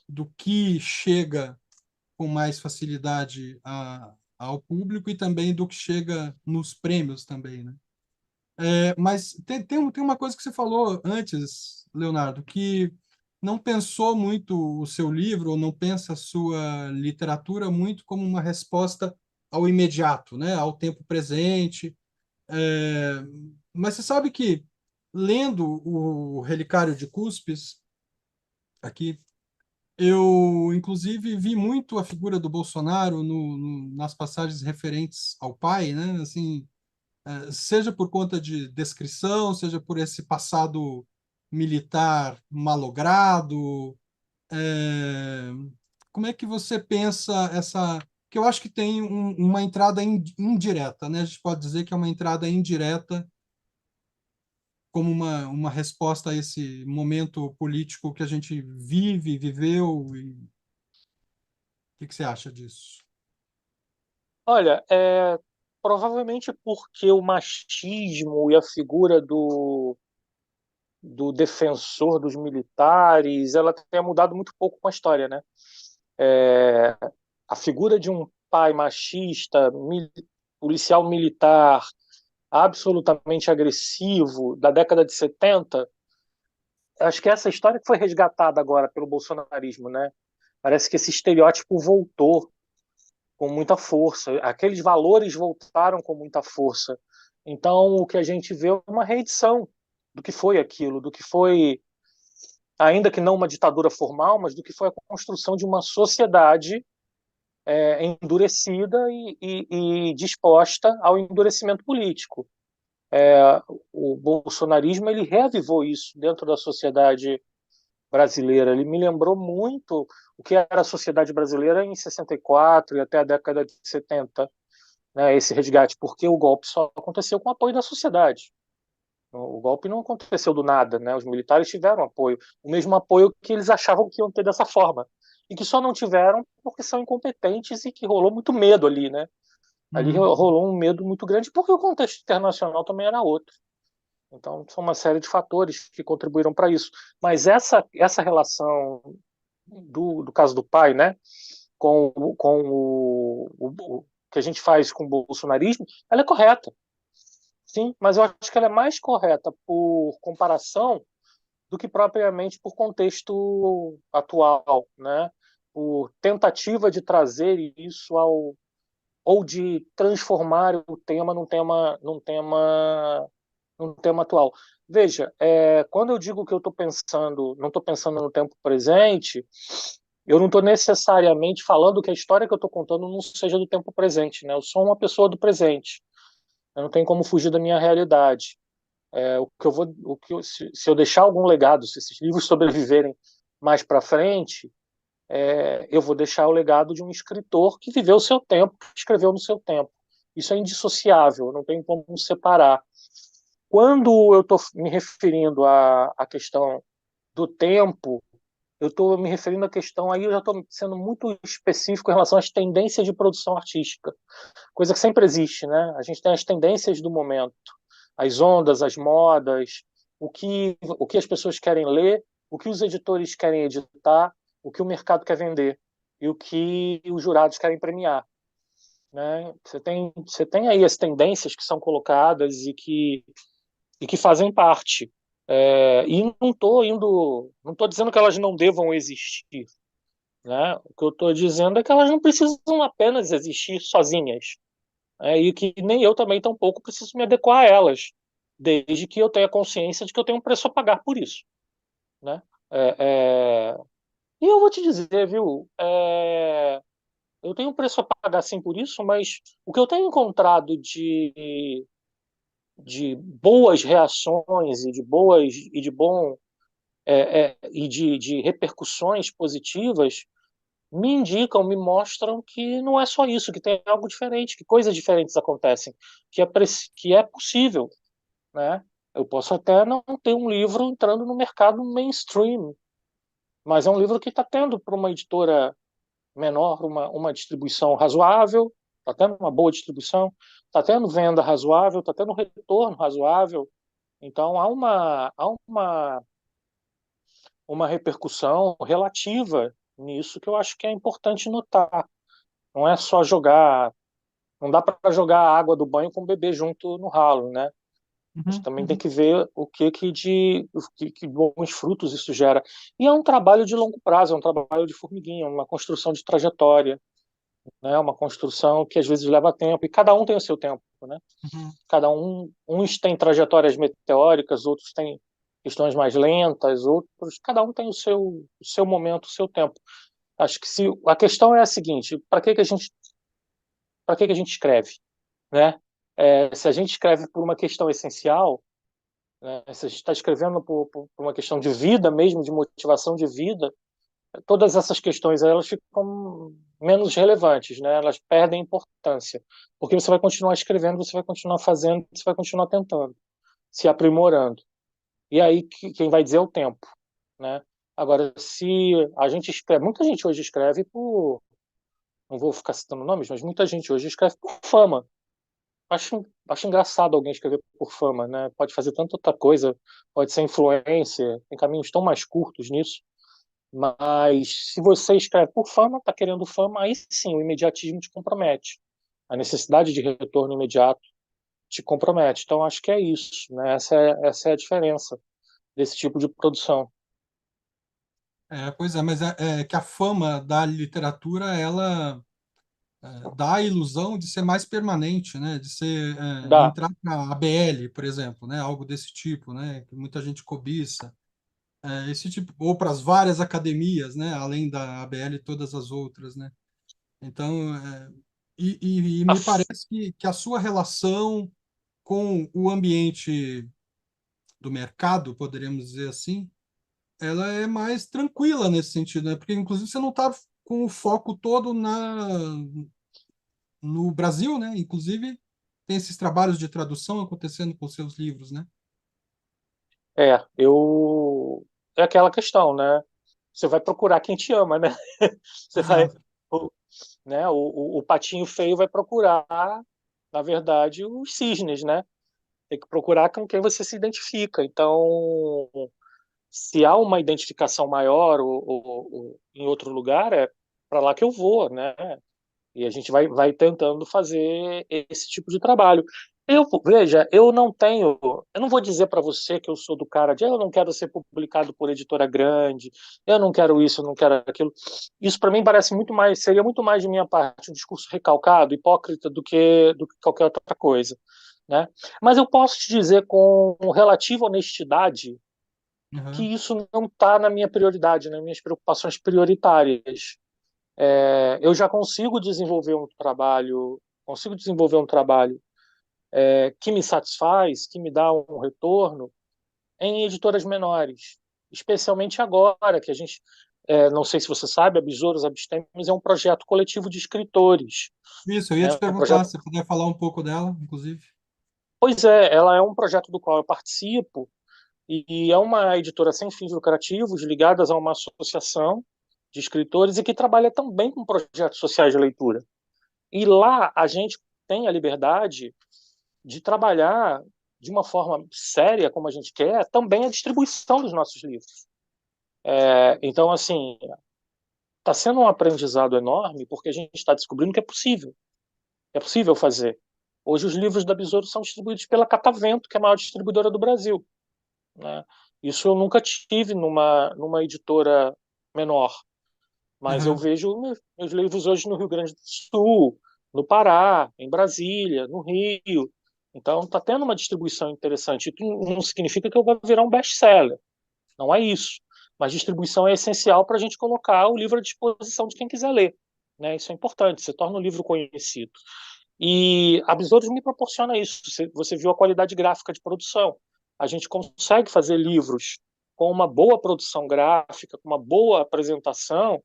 do que chega com mais facilidade ao público e também do que chega nos prêmios também, né? Mas tem uma coisa que você falou antes, Leonardo, que não pensou muito o seu livro, ou não pensa a sua literatura muito como uma resposta ao imediato, né? Ao tempo presente. É, mas você sabe que, lendo o Relicário de Cúspis, aqui, eu, inclusive, vi muito a figura do Bolsonaro nas passagens referentes ao pai, né? Assim, seja por conta de descrição, seja por esse passado militar malogrado. é, Como é que você pensa essa... Que eu acho que tem uma entrada indireta, né? A gente pode dizer que é uma entrada indireta como uma resposta a esse momento político que a gente viveu. E o que você acha disso? Olha, provavelmente porque o machismo e a figura do defensor dos militares, ela tem mudado muito pouco com a história, né? É, a figura de um pai machista, policial militar, absolutamente agressivo, da década de 70, acho que essa história que foi resgatada agora pelo bolsonarismo, né? Parece que esse estereótipo voltou com muita força, aqueles valores voltaram com muita força. Então, o que a gente vê é uma reedição do que foi aquilo, do que foi, ainda que não uma ditadura formal, mas do que foi a construção de uma sociedade endurecida e disposta ao endurecimento político. O bolsonarismo ele reavivou isso dentro da sociedade brasileira. Ele me lembrou muito o que era a sociedade brasileira em 64 e até a década de 70, né, esse resgate, porque o golpe só aconteceu com o apoio da sociedade. O golpe não aconteceu do nada, né? Os militares tiveram apoio, o mesmo apoio que eles achavam que iam ter dessa forma, e que só não tiveram porque são incompetentes e que rolou muito medo ali, né? Ali Uhum. rolou um medo muito grande porque o contexto internacional também era outro. Então, são uma série de fatores que contribuíram para isso. Mas essa relação do caso do pai, né, com o que a gente faz com o bolsonarismo, ela é correta. Sim, mas eu acho que ela é mais correta por comparação do que propriamente por contexto atual, né? Por tentativa de trazer isso ou de transformar o tema num tema atual. Veja, quando eu digo que eu estou pensando, não estou pensando no tempo presente, eu não estou necessariamente falando que a história que eu estou contando não seja do tempo presente, né? Eu sou uma pessoa do presente. Eu não tenho como fugir da minha realidade. Se eu deixar algum legado, se esses livros sobreviverem mais para frente, eu vou deixar o legado de um escritor que viveu o seu tempo, que escreveu no seu tempo. Isso é indissociável, não tem como separar. Quando eu estou me referindo à questão do tempo, eu estou me referindo à questão, aí eu já estou sendo muito específico em relação às tendências de produção artística, coisa que sempre existe, né? A gente tem as tendências do momento, as ondas, as modas, o que as pessoas querem ler, o que os editores querem editar, o que o mercado quer vender e o que os jurados querem premiar, né? Você tem aí as tendências que são colocadas e que fazem parte. E não estou dizendo que elas não devam existir, né? O que eu estou dizendo é que elas não precisam apenas existir sozinhas, e que nem eu também tampouco preciso me adequar a elas, desde que eu tenha consciência de que eu tenho um preço a pagar por isso, né? É, é... E eu vou te dizer, viu? Eu tenho um preço a pagar sim por isso, mas o que eu tenho encontrado de boas reações e de boas e de bom e de repercussões positivas me indicam, me mostram que não é só isso, que tem algo diferente, que coisas diferentes acontecem, que é possível, né? Eu posso até não ter um livro entrando no mercado mainstream, mas é um livro que está tendo para uma editora menor uma distribuição razoável, está tendo uma boa distribuição, está tendo venda razoável, está tendo retorno razoável. Então uma repercussão relativa nisso que eu acho que é importante notar. Não é só jogar, não dá para jogar a água do banho com o bebê junto no ralo, né? A gente Uhum, também tem uhum. que ver que bons frutos isso gera. E é um trabalho de longo prazo, é um trabalho de formiguinha, uma construção de trajetória, né? Uma construção que às vezes leva tempo e cada um tem o seu tempo, né? Uhum. Cada um, uns têm trajetórias meteóricas, outros têm questões mais lentas, outros, cada um tem o seu momento, o seu tempo. Acho que se a questão é a seguinte, para que a gente escreve, né? Se a gente escreve por uma questão essencial, né? Se a gente está escrevendo por uma questão de vida mesmo, de motivação de vida, todas essas questões elas ficam menos relevantes, né? Elas perdem importância, porque você vai continuar escrevendo, você vai continuar fazendo, você vai continuar tentando, se aprimorando. E aí quem vai dizer é o tempo, né? Agora, se a gente escreve, muita gente hoje escreve por, não vou ficar citando nomes, mas muita gente hoje escreve por fama. Acho engraçado alguém escrever por fama, né? Pode fazer tanta outra coisa, pode ser influência, tem caminhos tão mais curtos nisso. Mas se você escreve por fama, está querendo fama, aí sim o imediatismo te compromete. A necessidade de retorno imediato te compromete. Então acho que é isso, né? Essa é a diferença desse tipo de produção. Pois é, mas é que a fama da literatura, ela dá a ilusão de ser mais permanente, né? De ser Dá. entrar para a ABL, por exemplo, né? Algo desse tipo, né? Que muita gente cobiça. Esse tipo, ou para as várias academias, né? Além da ABL e todas as outras, né? Então, e A, me parece que a sua relação com o ambiente do mercado, poderíamos dizer assim, ela é mais tranquila nesse sentido, né? Porque, inclusive, você não está com o foco todo no Brasil, né? Inclusive, tem esses trabalhos de tradução acontecendo com seus livros, né? eu. É aquela questão, né? Você vai procurar quem te ama, né? Você vai. Exato. O, né? O patinho feio vai procurar, na verdade, os cisnes, né? Tem que procurar com quem você se identifica. Então, se há uma identificação maior ou em outro lugar, é para lá que eu vou, né? E a gente vai tentando fazer esse tipo de trabalho. Veja, eu não vou dizer para você que eu sou do cara de eu não quero ser publicado por editora grande, eu não quero isso, eu não quero aquilo. Isso para mim parece muito mais, seria muito mais de minha parte um discurso recalcado, hipócrita do que qualquer outra coisa, né? Mas eu posso te dizer com relativa honestidade que Uhum. isso não está na minha prioridade, nas minhas preocupações prioritárias. Eu já consigo desenvolver um trabalho que me satisfaz, que me dá um retorno em editoras menores, especialmente agora que a gente não sei se você sabe, a Besouros Abstêmios é um projeto coletivo de escritores. Isso, eu ia te Né? Um perguntar, projeto, se você puder falar um pouco dela, inclusive. pois é, ela é um projeto do qual eu participo e é uma editora sem fins lucrativos, ligadas a uma associação de escritores e que trabalha também com projetos sociais de leitura. E lá a gente tem a liberdade de trabalhar de uma forma séria, como a gente quer, também a distribuição dos nossos livros. Então, assim, está sendo um aprendizado enorme porque a gente está descobrindo que é possível fazer. Hoje os livros da Besouro são distribuídos pela Catavento, que é a maior distribuidora do Brasil. Né? Isso eu nunca tive numa editora menor, mas eu Aham, vejo meus livros hoje no Rio Grande do Sul, no Pará, em Brasília, no Rio. Então está tendo uma distribuição interessante. Isso não significa que eu vou virar um best-seller, não é isso. Mas distribuição é essencial para a gente colocar o livro à disposição de quem quiser ler. Né? Isso é importante, você torna o livro conhecido. E a Besouros me proporciona isso. Você viu a qualidade gráfica de produção. A gente consegue fazer livros com uma boa produção gráfica, com uma boa apresentação,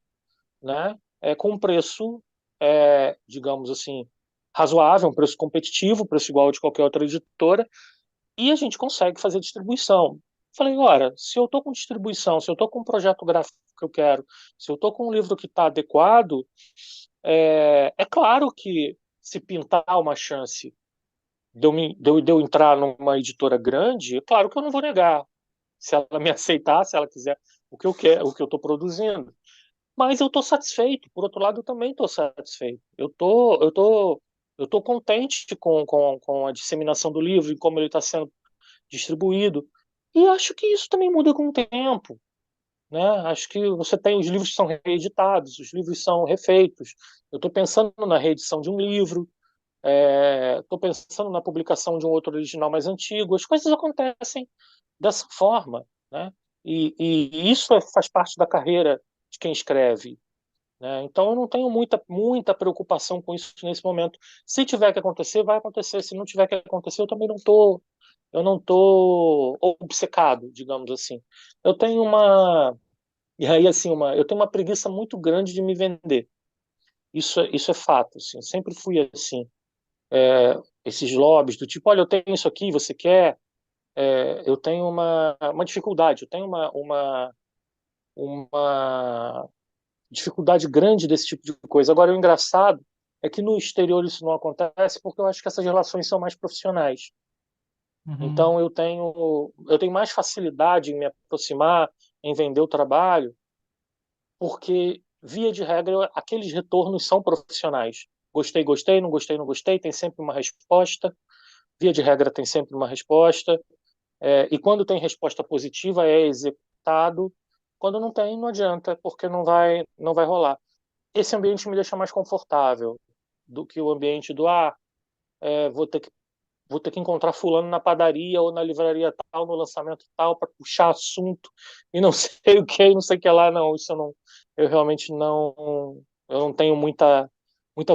né? Com um preço, digamos assim, razoável, um preço competitivo, um preço igual ao de qualquer outra editora, e a gente consegue fazer distribuição. Falei, ora, se eu estou com distribuição, se eu estou com um projeto gráfico que eu quero, se eu estou com um livro que está adequado, é claro que se pintar uma chance de eu entrar numa editora grande, é claro que eu não vou negar. Se ela me aceitar, se ela quiser o que eu quero, o que eu estou produzindo. Mas eu estou satisfeito. Por outro lado, eu também estou satisfeito. Eu tô contente com a disseminação do livro e como ele está sendo distribuído. E acho que isso também muda com o tempo. Né? Acho que você tem os livros que são reeditados, os livros são refeitos. Eu estou pensando na reedição de um livro, estou pensando na publicação de um outro original mais antigo. As coisas acontecem dessa forma, né? E isso faz parte da carreira de quem escreve. Né? Então eu não tenho muita preocupação com isso nesse momento. Se tiver que acontecer, vai acontecer. Se não tiver que acontecer, eu não tô obcecado, digamos assim. Eu tenho uma e aí assim eu tenho uma preguiça muito grande de me vender. Isso é fato, assim. Sempre fui assim. Esses lobbies do tipo, olha, eu tenho isso aqui, você quer? Eu tenho uma dificuldade, eu tenho uma dificuldade grande desse tipo de coisa. Agora, o engraçado é que no exterior isso não acontece porque eu acho que essas relações são mais profissionais. uhum, Então, eu tenho mais facilidade em me aproximar, em vender o trabalho, porque, via de regra, aqueles retornos são profissionais. Gostei, gostei, não gostei, não gostei, tem sempre uma resposta. Via de regra, tem sempre uma resposta. E quando tem resposta positiva, é executado. Quando não tem, não adianta, porque não vai rolar. Esse ambiente me deixa mais confortável do que o ambiente do vou ter que encontrar fulano na padaria ou na livraria tal, no lançamento tal, para puxar assunto e não sei o que, não sei o que lá. Não, isso eu realmente eu não tenho muita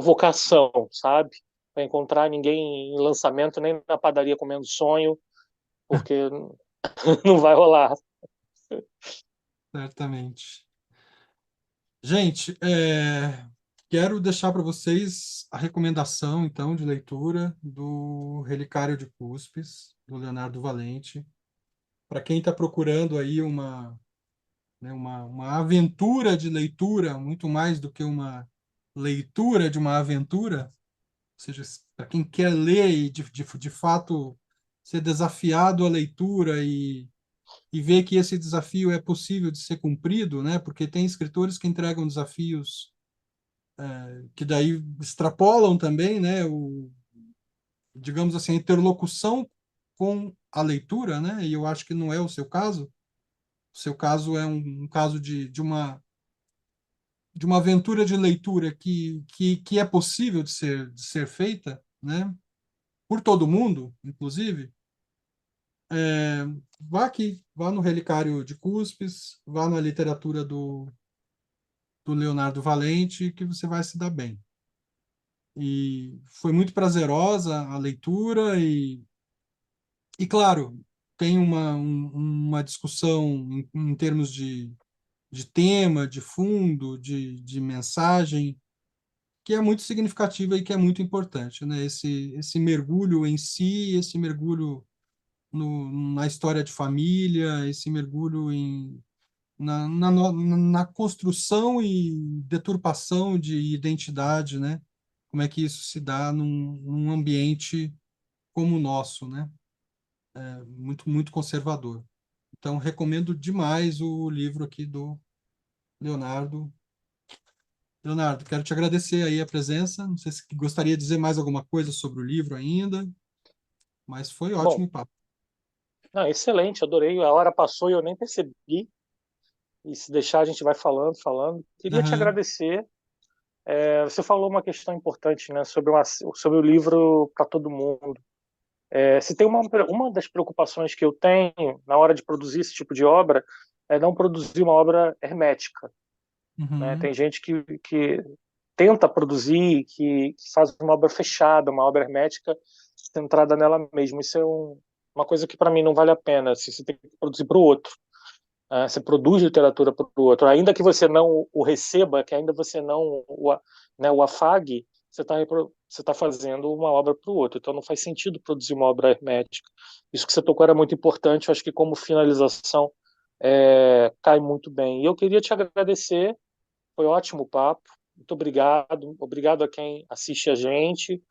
vocação, sabe? Para encontrar ninguém em lançamento, nem na padaria comendo sonho, porque não vai rolar. certamente. Gente, quero deixar para vocês a recomendação, então, de leitura do Relicário de Cuspes, do Leonardo Valente. Para quem está procurando aí uma aventura de leitura, muito mais do que uma leitura de uma aventura, ou seja, para quem quer ler e, de fato, ser desafiado à leitura e ver que esse desafio é possível de ser cumprido, né? Porque tem escritores que entregam desafios que daí extrapolam também, né, digamos assim, a interlocução com a leitura, né? E eu acho que não é o seu caso. O seu caso é um caso de uma aventura de leitura que é possível de ser feita, né? Por todo mundo, inclusive. Vá aqui, vá no Relicário de Cuspes, vá na literatura do Leonardo Valente, que você vai se dar bem. E foi muito prazerosa a leitura e claro, tem uma discussão em termos de tema, de fundo, de mensagem, que é muito significativa e que é muito importante, né? Esse mergulho em si, esse mergulho na história de família, esse mergulho na construção e deturpação de identidade, né? Como é que isso se dá num ambiente como o nosso, né? Muito, muito conservador. Então, recomendo demais o livro aqui do Leonardo. Leonardo, quero te agradecer aí a presença. Não sei se gostaria de dizer mais alguma coisa sobre o livro ainda, mas foi Bom, ótimo o papo. não, excelente, adorei. A hora passou e eu nem percebi. E se deixar, a gente vai falando, falando. Queria te Aham, agradecer. Você falou uma questão importante, né, sobre o livro para todo mundo. Se tem uma das preocupações que eu tenho na hora de produzir esse tipo de obra é não produzir uma obra hermética, né? uhum. Tem gente que tenta produzir, que faz uma obra fechada, uma obra hermética centrada nela mesma. Isso é uma coisa que para mim não vale a pena. Assim, você tem que produzir para o outro. Você produz literatura para o outro, ainda que você não o receba, que ainda você não né, o afague, você tá fazendo uma obra para o outro. Então não faz sentido produzir uma obra hermética. Isso que você tocou era muito importante. Eu acho que como finalização cai muito bem. E eu queria te agradecer. Foi ótimo o papo. Muito obrigado. Obrigado a quem assiste a gente.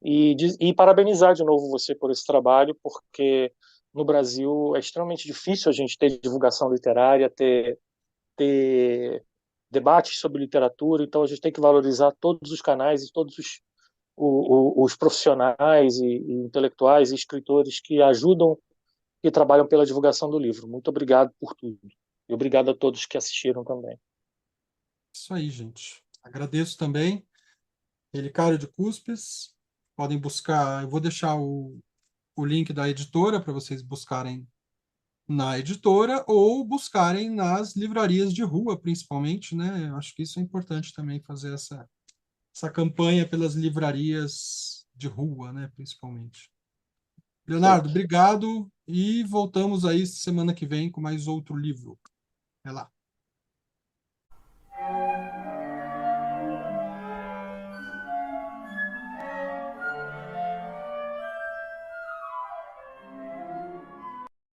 E parabenizar de novo você por esse trabalho, porque no Brasil é extremamente difícil a gente ter divulgação literária, ter debates sobre literatura, então a gente tem que valorizar todos os canais e todos os profissionais e intelectuais e escritores que ajudam e trabalham pela divulgação do livro. Muito obrigado por tudo. E obrigado a todos que assistiram também. Isso aí, gente. Agradeço também. Relicário de Cuspes. Podem buscar, eu vou deixar o link da editora para vocês buscarem na editora ou buscarem nas livrarias de rua, principalmente, né? Eu acho que isso é importante também fazer essa campanha pelas livrarias de rua, né? Principalmente. Leonardo, Perfeito. obrigado e voltamos aí semana que vem com mais outro livro. Até lá.